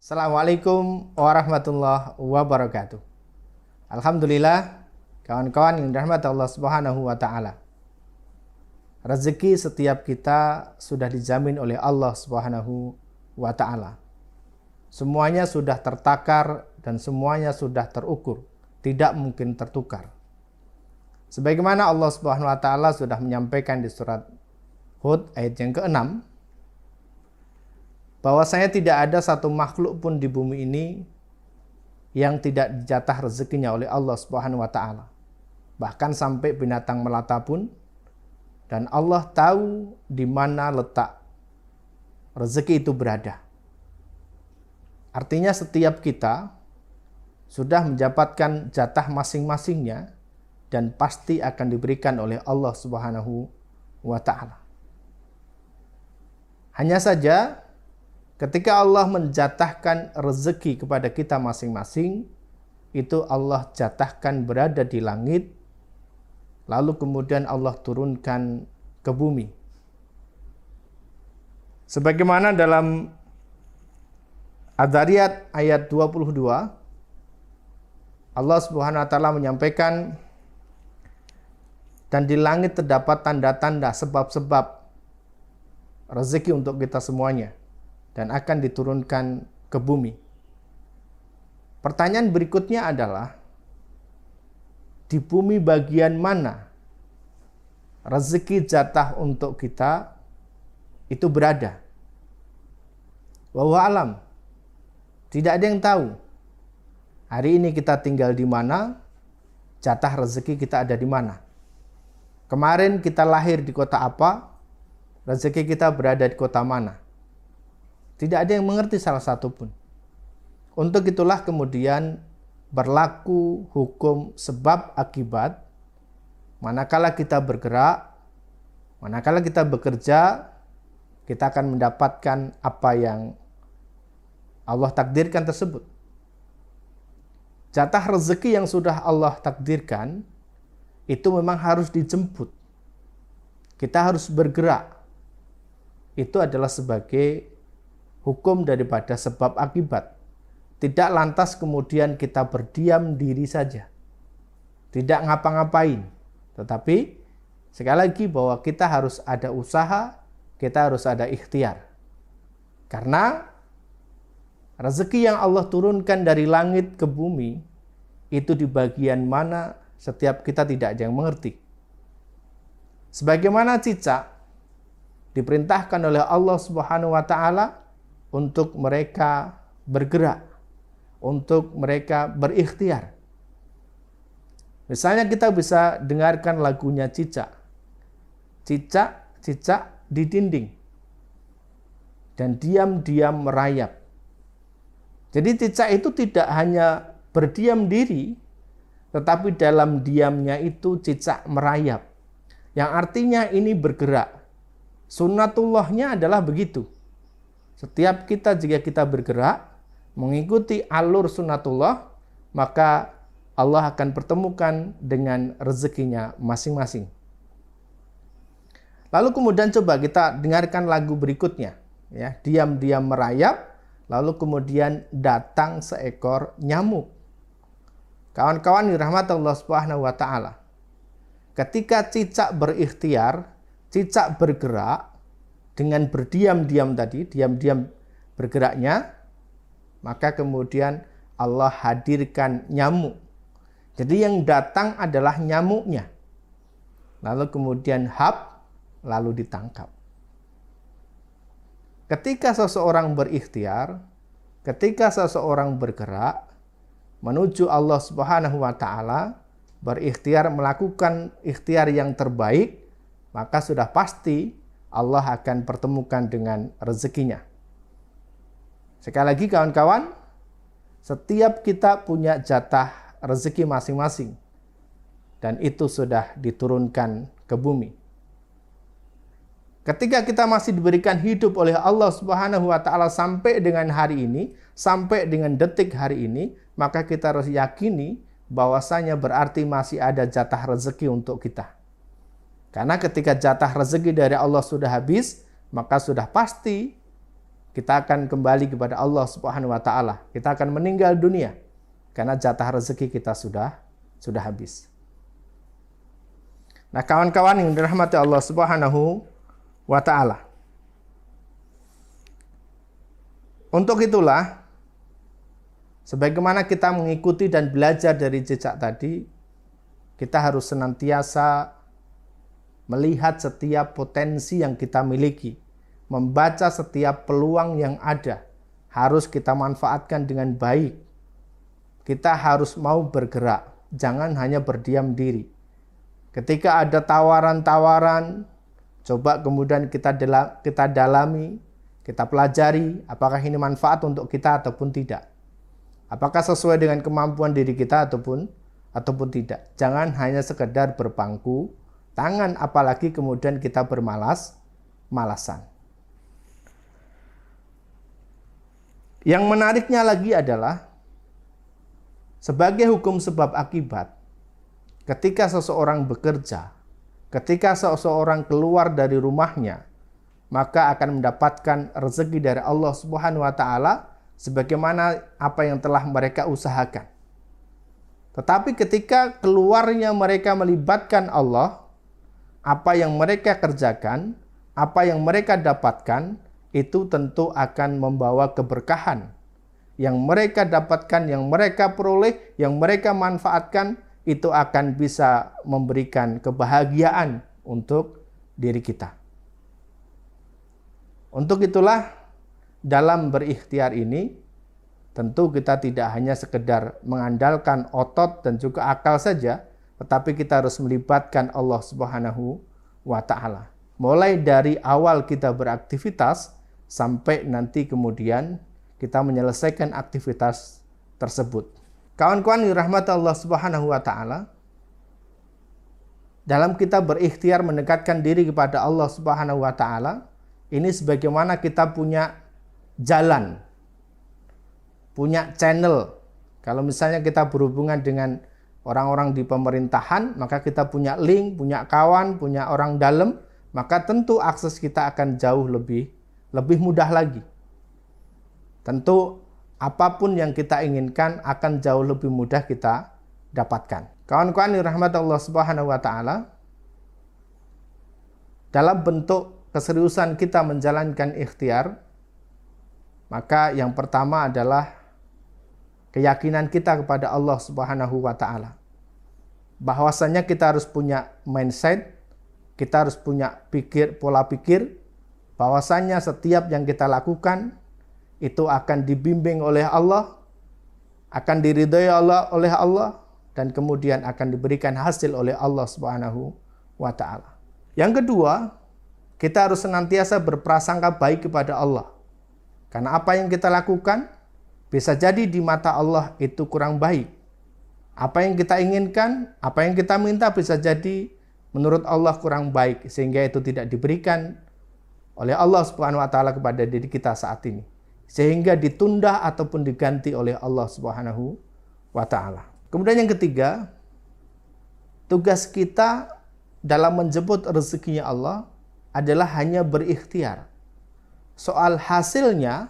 Assalamualaikum warahmatullahi wabarakatuh. Alhamdulillah, kawan-kawan yang dirahmati Allah Subhanahu wa taala. Rezeki setiap kita sudah dijamin oleh Allah Subhanahu wa taala. Semuanya sudah tertakar dan semuanya sudah terukur, tidak mungkin tertukar. Sebagaimana Allah Subhanahu wa taala sudah menyampaikan di surat Hud ayat yang ke-6, bahwasanya tidak ada satu makhluk pun di bumi ini yang tidak dijatah rezekinya oleh Allah Subhanahu wa taala. Bahkan sampai binatang melata pun, dan Allah tahu di mana letak rezeki itu berada. Artinya setiap kita sudah mendapatkan jatah masing-masingnya dan pasti akan diberikan oleh Allah Subhanahu wa taala. Hanya saja ketika Allah menjatahkan rezeki kepada kita masing-masing, itu Allah jatahkan berada di langit, lalu kemudian Allah turunkan ke bumi. Sebagaimana dalam Ad-Dzariyat ayat 22, Allah Subhanahu wa taala menyampaikan, dan di langit terdapat tanda-tanda sebab-sebab rezeki untuk kita semuanya, dan akan diturunkan ke bumi. Pertanyaan berikutnya adalah, di bumi bagian mana rezeki jatah untuk kita itu berada? Wallahu alam. Tidak ada yang tahu. Hari ini kita tinggal di mana, jatah rezeki kita ada di mana. Kemarin kita lahir di kota apa, rezeki kita berada di kota mana. Tidak ada yang mengerti salah satu pun. Untuk itulah kemudian berlaku hukum sebab akibat. Manakala kita bergerak, manakala kita bekerja, kita akan mendapatkan apa yang Allah takdirkan tersebut. Jatah rezeki yang sudah Allah takdirkan itu memang harus dijemput. Kita harus bergerak. Itu adalah sebagai hukum daripada sebab akibat. Tidak lantas kemudian kita berdiam diri saja, tidak ngapa-ngapain. Tetapi sekali lagi bahwa kita harus ada usaha, kita harus ada ikhtiar. Karena rezeki yang Allah turunkan dari langit ke bumi, itu di bagian mana setiap kita tidak ada yang mengerti. Sebagaimana cicak diperintahkan oleh Allah Subhanahu wa taala untuk mereka bergerak, untuk mereka berikhtiar. Misalnya kita bisa dengarkan lagunya cicak. Cicak di dinding. Dan diam-diam merayap. Jadi cicak itu tidak hanya berdiam diri, tetapi dalam diamnya itu cicak merayap. Yang artinya ini bergerak. Sunnatullahnya adalah begitu. Setiap kita, jika kita bergerak mengikuti alur sunnatullah, maka Allah akan pertemukan dengan rezekinya masing-masing. Lalu kemudian coba kita dengarkan lagu berikutnya, ya, diam-diam merayap, lalu kemudian datang seekor nyamuk. Kawan-kawan dirahmati Allah Subhanahu wa taala. Ketika cicak berikhtiar, cicak bergerak dengan berdiam-diam tadi, diam-diam bergeraknya, maka kemudian Allah hadirkan nyamuk. Jadi yang datang adalah nyamuknya. Lalu kemudian lalu ditangkap. Ketika seseorang berikhtiar, ketika seseorang bergerak menuju Allah Subhanahu wa taala, berikhtiar melakukan ikhtiar yang terbaik, maka sudah pasti Allah akan pertemukan dengan rezekinya. Sekali lagi kawan-kawan, setiap kita punya jatah rezeki masing-masing. Dan itu sudah diturunkan ke bumi. Ketika kita masih diberikan hidup oleh Allah Subhanahu wa taala sampai dengan hari ini, sampai dengan detik hari ini, maka kita harus yakini bahwasanya berarti masih ada jatah rezeki untuk kita. Karena ketika jatah rezeki dari Allah sudah habis, maka sudah pasti kita akan kembali kepada Allah Subhanahu wa taala. Kita akan meninggal dunia karena jatah rezeki kita sudah habis. Nah, kawan-kawan yang dirahmati Allah Subhanahu wa taala. Untuk itulah, sebagaimana kita mengikuti dan belajar dari jejak tadi, kita harus senantiasa melihat setiap potensi yang kita miliki, membaca setiap peluang yang ada, harus kita manfaatkan dengan baik. Kita harus mau bergerak, jangan hanya berdiam diri. Ketika ada tawaran-tawaran, coba kemudian kita dalami, kita pelajari apakah ini manfaat untuk kita ataupun tidak. Apakah sesuai dengan kemampuan diri kita ataupun tidak. Jangan hanya sekedar berpangku tangan, apalagi kemudian kita bermalas-malasan. Yang menariknya lagi adalah sebagai hukum sebab akibat, ketika seseorang bekerja, ketika seseorang keluar dari rumahnya, maka akan mendapatkan rezeki dari Allah Subhanahu wa taala sebagaimana apa yang telah mereka usahakan. Tetapi ketika keluarnya mereka melibatkan Allah, apa yang mereka kerjakan, apa yang mereka dapatkan, itu tentu akan membawa keberkahan. Yang mereka dapatkan, yang mereka peroleh, yang mereka manfaatkan, itu akan bisa memberikan kebahagiaan untuk diri kita. Untuk itulah, dalam berikhtiar ini, tentu kita tidak hanya sekedar mengandalkan otot dan juga akal saja, tetapi kita harus melibatkan Allah Subhanahu wa ta'ala. Mulai dari awal kita beraktivitas, sampai nanti kemudian kita menyelesaikan aktivitas tersebut. Kawan-kawan yang dirahmati Allah Subhanahu wa ta'ala, dalam kita berikhtiar mendekatkan diri kepada Allah Subhanahu wa ta'ala, ini sebagaimana kita punya jalan, punya channel. Kalau misalnya kita berhubungan dengan orang-orang di pemerintahan, maka kita punya link, punya kawan, punya orang dalam, maka tentu akses kita akan jauh lebih mudah lagi. Tentu apapun yang kita inginkan akan jauh lebih mudah kita dapatkan. Kawan-kawan yang dirahmati Allah Subhanahu wa ta'ala, dalam bentuk keseriusan kita menjalankan ikhtiar, maka yang pertama adalah keyakinan kita kepada Allah Subhanahu wa ta'ala. Bahwasanya kita harus punya mindset, kita harus punya pola pikir, bahwasanya setiap yang kita lakukan itu akan dibimbing oleh Allah, akan diridhai oleh Allah, dan kemudian akan diberikan hasil oleh Allah Subhanahu wa ta'ala. Yang kedua, kita harus senantiasa berprasangka baik kepada Allah. Karena apa yang kita lakukan, bisa jadi di mata Allah itu kurang baik. Apa yang kita inginkan, apa yang kita minta bisa jadi menurut Allah kurang baik, sehingga itu tidak diberikan oleh Allah Subhanahu wa ta'ala kepada diri kita saat ini. Sehingga ditunda ataupun diganti oleh Allah Subhanahu wa ta'ala. Kemudian yang ketiga, tugas kita dalam menjemput rezekinya Allah adalah hanya berikhtiar. Soal hasilnya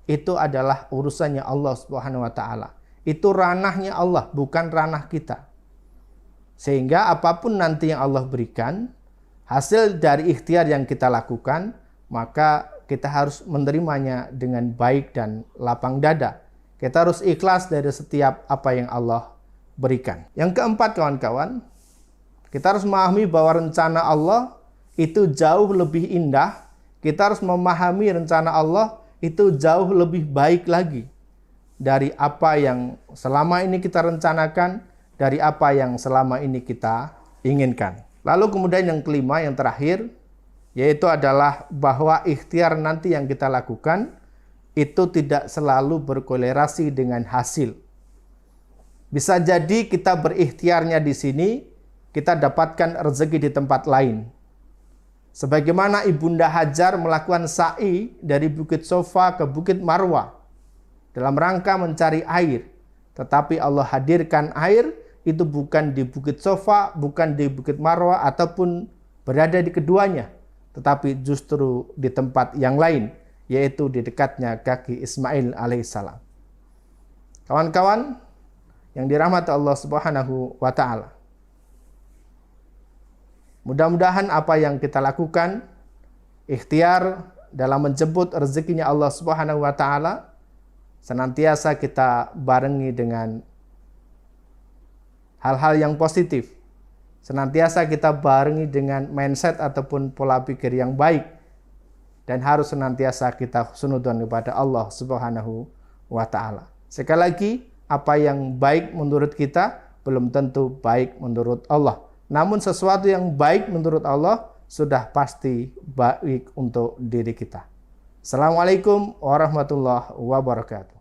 itu adalah urusannya Allah Subhanahu wa ta'ala. Itu ranahnya Allah, bukan ranah kita. Sehingga apapun nanti yang Allah berikan, hasil dari ikhtiar yang kita lakukan, maka kita harus menerimanya dengan baik dan lapang dada. Kita harus ikhlas dari setiap apa yang Allah berikan. Yang keempat, kawan-kawan, kita harus memahami bahwa rencana Allah itu jauh lebih indah. Kita harus memahami rencana Allah itu jauh lebih baik lagi dari apa yang selama ini kita rencanakan, dari apa yang selama ini kita inginkan. Lalu kemudian yang kelima, yang terakhir, yaitu adalah bahwa ikhtiar nanti yang kita lakukan itu tidak selalu berkolerasi dengan hasil. Bisa jadi kita berikhtiarnya di sini, kita dapatkan rezeki di tempat lain. Sebagaimana Ibunda Hajar melakukan sa'i dari Bukit Sofa ke Bukit Marwah dalam rangka mencari air. Tetapi Allah hadirkan air itu bukan di Bukit Sofa, bukan di Bukit Marwah, ataupun berada di keduanya. Tetapi justru di tempat yang lain, yaitu di dekatnya kaki Ismail alaihissalam. Kawan-kawan yang dirahmati Allah Subhanahu wa taala. Mudah-mudahan apa yang kita lakukan, ikhtiar dalam menjemput rezekinya Allah Subhanahu wa taala, senantiasa kita barengi dengan hal-hal yang positif. Senantiasa kita barengi dengan mindset ataupun pola pikir yang baik. Dan harus senantiasa kita husnudzon kepada Allah Subhanahu wa taala. Sekali lagi, apa yang baik menurut kita belum tentu baik menurut Allah. Namun sesuatu yang baik menurut Allah sudah pasti baik untuk diri kita. Assalamualaikum warahmatullahi wabarakatuh.